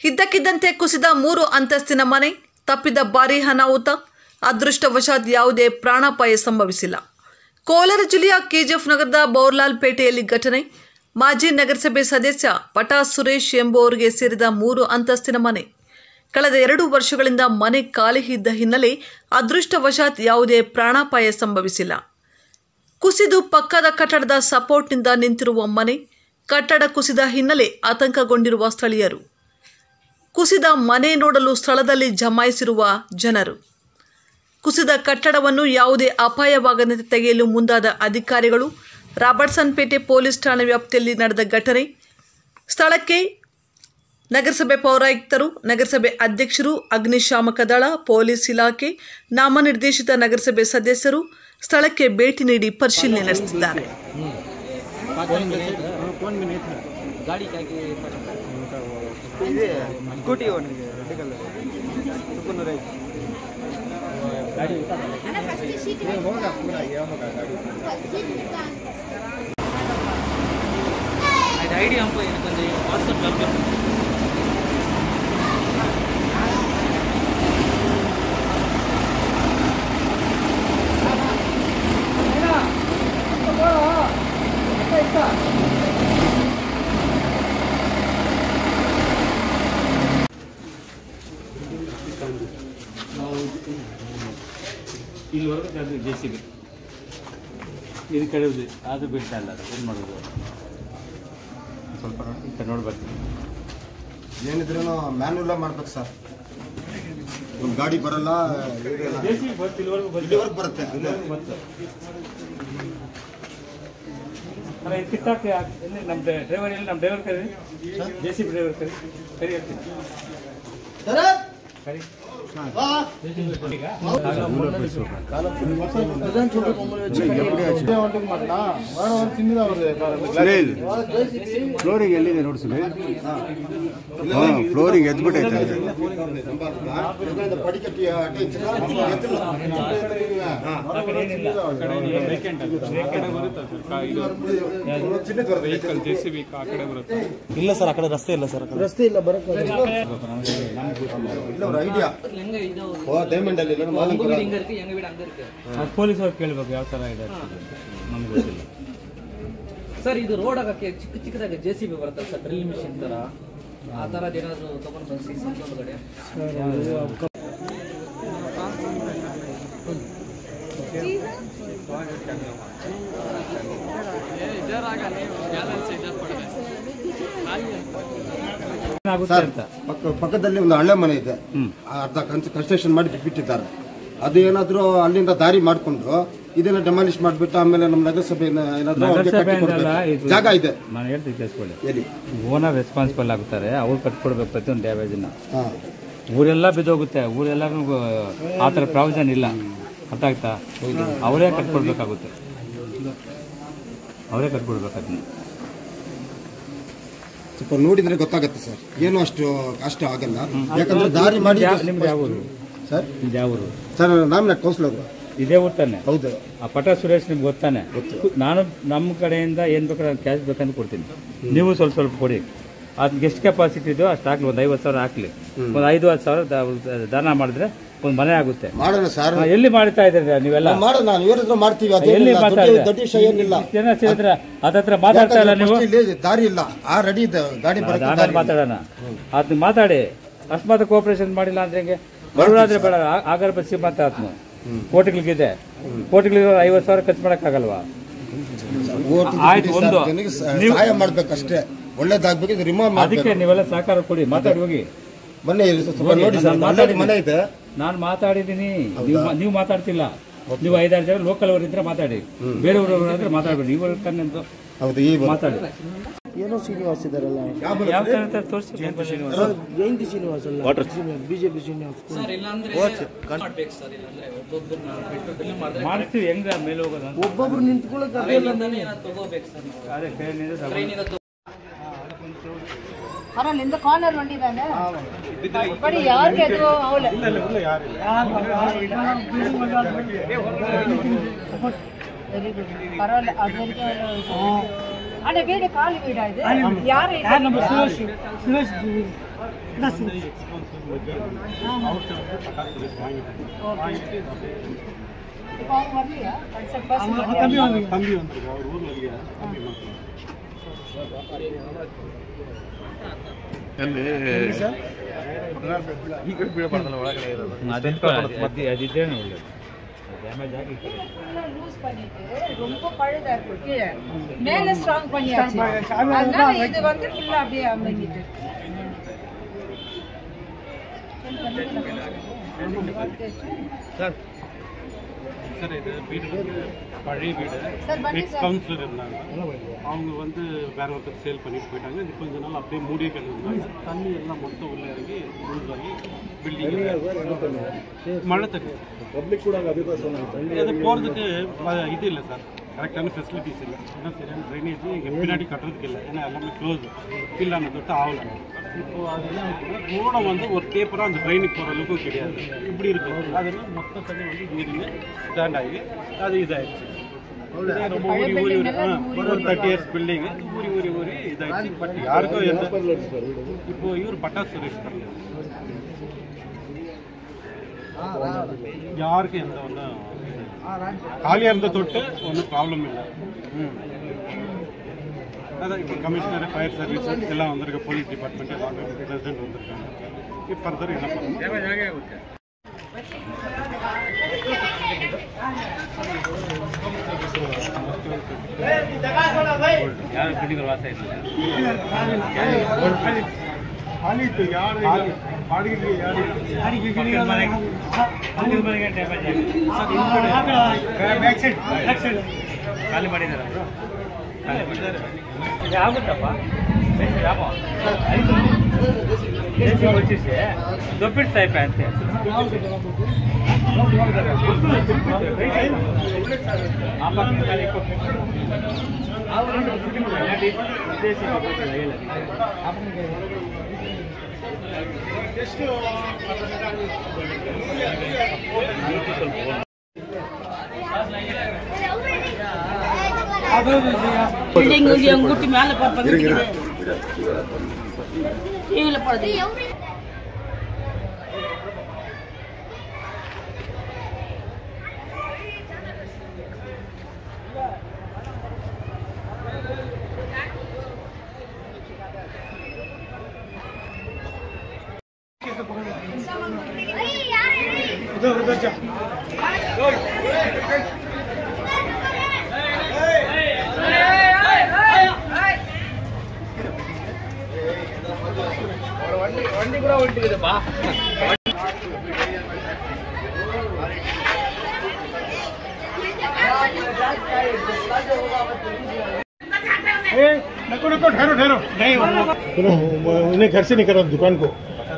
ಇದ್ದಕ್ಕಿದ್ದಂತೆ ಕುಸಿದ 3 ಅಂತಸ್ತಿನ ಮನೆ, ತಪ್ಪಿದ ಭಾರೀ ಅನಾಹುತ. ಅದೃಷ್ಟವಶಾತ್ ಯಾವುದೇ ಪ್ರಾಣಾಪಾಯ ಸಂಭವಿಸಿಲ್ಲ. ಕೋಲಾರ ಜಿಲ್ಲೆಯ ಕೆಜಿಎಫ್ ನಗರದ ಬೋರ್ಲಾಲ್ ಪೇಟೆಯಲ್ಲಿ ಘಟನೆ. ಮಾಜಿ ನಗರಸಭೆ ಸದಸ್ಯ ಪಟಾ ಸುರೇಶ್ ಎಂಬುವರಿಗೆ ಸೇರಿದ 3 ಅಂತಸ್ತಿನ ಮನೆ. ಕಳೆದ 2 ವರ್ಷಗಳಿಂದ ಮನೆ ಖಾಲಿ ಇದ್ದ ಹಿನ್ನೆಲೆ ಅದೃಷ್ಟವಶಾತ್ ಯಾವುದೇ ಪ್ರಾಣಾಪಾಯ ಸಂಭವಿಸಿಲ್ಲ. ಕುಸಿದು ಪಕ್ಕದ ಕಟ್ಟಡದ ಸಪೋರ್ಟ್ನಿಂದ ನಿಂತಿರುವ ಮನೆ. ಕಟ್ಟಡ ಕುಸಿದ ಹಿನ್ನೆಲೆ ಆತಂಕಗೊಂಡಿರುವ ಸ್ಥಳೀಯರು. ಕುಸಿದ ಮನೆ ನೋಡಲು ಸ್ಥಳದಲ್ಲಿ ಜಮಾಯಿಸಿರುವ ಜನರು. ಕುಸಿದ ಕಟ್ಟಡವನ್ನು ಯಾವುದೇ ಅಪಾಯವಾಗದಂತೆ ತೆಗೆಯಲು ಮುಂದಾದ ಅಧಿಕಾರಿಗಳು. ರಾಬರ್ಟ್ಸನ್ ಪೇಟೆ ಪೊಲೀಸ್ ಠಾಣೆ ವ್ಯಾಪ್ತಿಯಲ್ಲಿ ನಡೆದ ಘಟನೆ. ಸ್ಥಳಕ್ಕೆ ನಗರಸಭೆ ಪೌರಾಯುಕ್ತರು, ನಗರಸಭೆ ಅಧ್ಯಕ್ಷರು, ಅಗ್ನಿಶಾಮಕ ದಳ, ಪೊಲೀಸ್ ಇಲಾಖೆ, ನಾಮನಿರ್ದೇಶಿತ ನಗರಸಭೆ ಸದಸ್ಯರು ಸ್ಥಳಕ್ಕೆ ಭೇಟಿ ನೀಡಿ ಪರಿಶೀಲನೆ ನಡೆಸಿದ್ದಾರೆ. ಇಲ್ಲಿವರೆಗೂ JCB ಇದು ಕಡೆದು ಅದು ಬಿಡ್ತಾ ಇಲ್ಲ. ಅದು ಏನು ಮಾಡೋದು? ಸ್ವಲ್ಪ ನೋಡಿ ಬರ್ತೀನಿ. ಏನಿದ್ರೂ ಮ್ಯಾನ್ಯುವಲ್ ಮಾಡ್ಬೇಕು ಸರ್. ಒಂದು ಗಾಡಿ ಬರಲ್ಲ, JCB ಬರುತ್ತೆ, ಇಲ್ಲಿವರೆಗೂ ಬರುತ್ತೆ. ಅಲ್ಲ, ಇದು ಕಿತ್ತಾಕಿ ನಮ್ಮ ಡ್ರೈವರ್ ಇಲ್ಲಿ, ನಮ್ಮ ಡ್ರೈವರ್ ಕರಿ, JCB ಡ್ರೈವರ್ ಕರಿ ಹೇಳ್ತೀನಿ. ಕರಿ ಫ್ಲೋರಿಂಗ್ ಎಲ್ಲಿದೆ ನೋಡಿ ಸುನಿ. ಫ್ಲೋರಿಂಗ್ ಎದ್ಬಿಟ್ಟೈತೆ. ಇಲ್ಲ ಸರ್, ಆ ಕಡೆ ರಸ್ತೆ ಇಲ್ಲ ಸರ್. ರಸ್ತೆ ಇಲ್ಲ, ಬರಕ್ಕೆ ಐಡಿಯಾ ಪೊಲೀಸ್ ಅವ್ರು ಕೇಳಬೇಕು ಯಾವ ಥರ ಇದೆ ನಮ್ಗೆ ಗೊತ್ತಿಲ್ಲ ಸರ್. ಇದು ರೋಡ್ ಆಗಕ್ಕೆ ಚಿಕ್ಕ ಚಿಕ್ಕದಾಗಿ JCB ಬರುತ್ತೆ ಸರ್, ಡ್ರಿಲ್ ಮಿಷಿನ್ ಥರ. ಆ ಥರದ್ದು ಏನಾದರೂ ತೊಗೊಂಡು ಬಂದು ಸಂದರ್ಭಗಡೆ ಪಕ್ಕದಲ್ಲಿ ಒಂದು ಹಳೆ ಮನೆ ಇದೆ, ಅರ್ಧ ಕನ್ಸ್ಟ್ರಕ್ಷನ್ ಮಾಡಿ ಬಿಟ್ಟಿದ್ದಾರೆ. ಅದು ಏನಾದ್ರು ಅಲ್ಲಿಂದ ದಾರಿ ಮಾಡಿಕೊಂಡು ಇದನ್ನ ಡೆಮಾಲಿಷ್ ಮಾಡಿಬಿಟ್ಟು ಆಮೇಲೆ ನಮ್ಮ ನಗರಸಭೆ ಜಾಗ ಇದೆ. ನಾನು ಹೇಳ್ತೀನಿ ಕೇಳಿಸ್ಕೊಳ್ಳಿ. ಓನರ್ ರೆಸ್ಪಾನ್ಸಿಬಲ್ ಆಗುತ್ತಾರೆ, ಅವ್ರು ಕಟ್ಕೊಡ್ಬೇಕು ಪ್ರತಿಯೊಂದು ಡ್ಯಾಮೇಜನ್ನ. ಊರೆಲ್ಲ ಬಿದ್ದೋಗುತ್ತೆ, ಊರೆಲ್ಲರಿಗೂ ಆ ಥರ ಪ್ರಾವಿಷನ್ ಇಲ್ಲ. ಅರ್ಥ ಆಗ್ತಾ? ಅವರೇ ಕಟ್ಕೊಡ್ಬೇಕಾಗುತ್ತೆ, ಅವರೇ ಕಟ್ಕೊಡ್ಬೇಕು ಅದನ್ನ. ಸ್ವಲ್ಪ ನೋಡಿದ್ರೆ ಗೊತ್ತಾಗುತ್ತೆ ಸರ್, ಏನು ಅಷ್ಟು ಆಗಲ್ಲ. ಯಾಕಂದ್ರೆ ದಾರಿ ಮಾಡಿ. ನಿಮ್ದು ಯಾವ ಊರು ಸರ್? ಇದು ಯಾವ ಊರು ಸರ್? ನಾಮಿನ ಕೌನ್ಸಿಲರ್. ಇದೇ ಊರು ತಾನೆ? ಹೌದು. ಆ ಪಟಾ ಸುರೇಶ್ ನಿಮ್ಗೆ ಗೊತ್ತಾನೆ? ನಾನು ನಮ್ಮ ಕಡೆಯಿಂದ ಏನು ಬೇಕಾದ್ರೆ ಕ್ಯಾಶ್ ಬೇಕಂತ ಕೊಡ್ತೀನಿ, ನೀವು ಸ್ವಲ್ಪ ಸ್ವಲ್ಪ ಕೊಡಿ. ಅದಕ್ಕೆ ಎಷ್ಟು ಕೆಪಾಸಿಟಿ ಇದೆಯೋ ಅಷ್ಟು ಹಾಕ್ಲಿ, ಒಂದು 50,000 ಹಾಕ್ಲಿ, ಒಂದು 5-10 ಸಾವಿರ ದಾನ ಮಾಡಿದ್ರೆ ಒಂದು ಮನೆ ಆಗುತ್ತೆ. ಮಾಡೋಣ ಸರ್. ಎಲ್ಲಿ ಮಾಡ್ತಾ ಇದ್ದೀರಾ ನೀವೆಲ್ಲ? ಮಾಡೋಣ, ಮಾಡ್ತೀವಿ. ಎಲ್ಲಿ ಮಾತಾಡಿದ್ರೆ ಅದತ್ರ ಮಾತಾಡ್ತಾ ಇಲ್ಲ ನೀವು? ದಾರಿ ಇಲ್ಲ, ಆ ರೆಡಿ ಇದೆ ಗಾಡಿ. ಮಾತಾಡೋಣ, ಅದನ್ನ ಮಾತಾಡಿ. ಅಕಸ್ಮಾತ್ ಕೋಆಪರೇಷನ್ ಮಾಡಿಲ್ಲ ಅಂದ್ರೆ ಹೆಂಗೆ? ಬರೋದಾದ್ರೆ ಬೇಡ, ಆಗರ ಬಸ್ ಮಾತಾ ಆತ್ಮ ಕೋಟಿಗಳಿಗಿದೆ, ಕೋಟಿಗಳಿಗೆ 50,000 ಖರ್ಚು ಮಾಡೋಕ್ಕಾಗಲ್ವಾ? ಆಯ್ತು, ಒಂದು ಸಹಾಯ ಮಾಡ್ಬೇಕಷ್ಟೇ, ಒಳ್ಳೇದಾಗ್ಬೇಕು. ರಿಮೂವ್ ಅದಕ್ಕೆ ನೀವೆಲ್ಲ ಸಹಕಾರ ಕೊಡಿ, ಮಾತಾಡಿ ಹೋಗಿ. ಬನ್ನಿ ನೋಡಿ ಸರ್, ಮನೆ ಇದೆ. ನಾನು ಮಾತಾಡಿದ್ದೀನಿ, ನೀವು ಮಾತಾಡ್ತಿಲ್ಲ. ನೀವು 5-6 ಜನ ಲೋಕಲ್ ಅವರಿದ್ರೆ ಮಾತಾಡಿ, ಬೇರೆಯವರು ಮಾತಾಡ್ಬೇಡಿ. ನೀವು ಮಾತಾಡಿ. ಏನೋ ಶ್ರೀನಿವಾಸ್ ಇದಾರಲ್ಲ, ಯಾವ ತರ ತೋರಿಸಿ? ಜಯಂತಿ ಶ್ರೀನಿವಾಸ್ ಅಲ್ಲ, ಬಿಜೆಪಿ ಶ್ರೀನಿವಾಸ್. ಮಾಡ್ತೀವಿ, ಹೆಂಗ ಮೇಲೆ ಹೋಗೋದ? ಒಬ್ಬೊಬ್ರು ನಿಂತ್ಕೊಳ್ಳೋಕೆ ಅದೇ ಅಲ್ಲಿಂದ ಕಾರ್ನರ್ ಹೊಂದಿದ್ದಾನೆ ಬಡಿ ಯಾರಿಗೆ ಅದು ಅವಳೆ ಪರವಾಗಿಲ್ಲ ಅದಕ್ಕೆ ಅಣ್ಣ ಬೇಡ ಕಾಲು ಬೇಡ ಇದೆ ಯಾರು ನಮ್ಮ ಸುರೇಶ್ இப்போ அவங்க வரலையா தம்பி வந்திருக்கா அவர் ஊர்ல இல்லையா லூஸ் பண்ணிட்டு ரொம்ப பழுதா இருக்கு கீழே மேல ஸ்ட்ராங் பண்ணியாச்சு அதனால இது வந்து ஃபுல்லா அப்படியே அமங்கிட்டு சார் இது வீடு வந்து பழைய வீடு எக்ஸ் கவுன்சிலர் இருந்தாங்க அவங்க வந்து வேற ஒருத்தர் சேல் பண்ணிட்டு போயிட்டாங்க இது கொஞ்ச நாள் அப்படியே மூடியே கிடந்தாங்க தண்ணி எல்லாம் மொத்தம் உள்ள இறங்கி லூஸ் ஆகி பில்டிங் மழை தண்ணி பப்ளிக் கூட அதுதான் சொன்னாங்க அது போகிறதுக்கு இது இல்லை சார் கரெக்டான ஃபெசிலிட்டிஸ் இல்லை ஏன்னா சரியான ட்ரைனேஜ் எங்கள் பின்னாடி கட்டுறதுக்கு இல்லை ஏன்னா எல்லாமே க்ளோஸ் ஃபில் ஆன தொட்டு ஆகலை இப்போது அது என்ன ரோடை வந்து ஒரு டேப்பராக அந்த ட்ரைனுக்கு போகிற அளவுக்கு கிடையாது இப்படி இருக்குது அதெல்லாம் மொத்த தண்ணி வந்து இங்கே ஸ்டாண்ட் ஆகி அது இதாகிடுச்சு ரொம்ப ஊறி ஊறி ஒரு 30 years பில்டிங் ஊறி இதாகிடுச்சு பட் யாருக்கும் எந்த இப்போ இவர் பட்டாசு சுரேஷ் பண்ணல யாருக்கும் எந்த ஒன்றும் காலியாக இருந்த தொட்டு ஒன்றும் ப்ராப்ளம் இல்லை அதான் இப்போ கமிஷனர் ஃபயர் சர்வீஸ் எல்லாம் வந்திருக்கு போலீஸ் டிபார்ட்மெண்ட் எல்லாமே பிரசிடென்ட் வந்திருக்காங்க இப்போ ஃபர்தர் என்ன பண்ணணும் ಖಾಲಿ ಮಾಡಿದಾರ ಆಗುತ್ತಪ್ಪ వచ్చేసి దొప్పిడి అయిపోయి అంతే ಬಿಲ್ಡಿಂಗ್ ಅಂಗುಟ್ಟಿ ಮೇಲೆ ಈಗಲೇ ಪಡೆದು வண்டி கூட ஓட்டிக்குதுப்பா उन्हें घर से नहीं करा दुकान को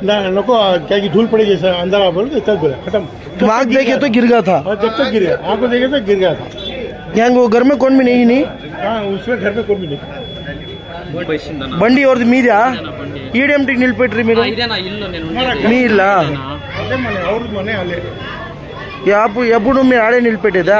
ना नको क्या की धूल पड़ी जैसा अंदर आ बोल तब बोला खत्म आग देखे तो गिर गया था और जब तक गिर गया आपको देखे तो गिर गया था यहाँ वो घर में कौन भी नहीं हाँ उसमें घर में कोई भी नहीं బండి ఎవరిది మీదా ఈడేంటికి నిలిపెట్టారు మీరు మీ ఇల్లా అదే మన ఎవరు మనే అలే ఎప్పుడు మీరు ఆడే నిలిపెట్టేదా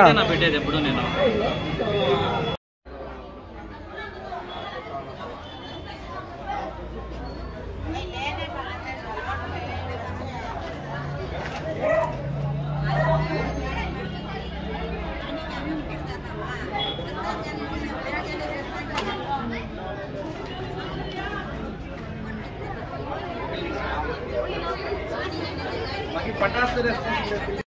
पटास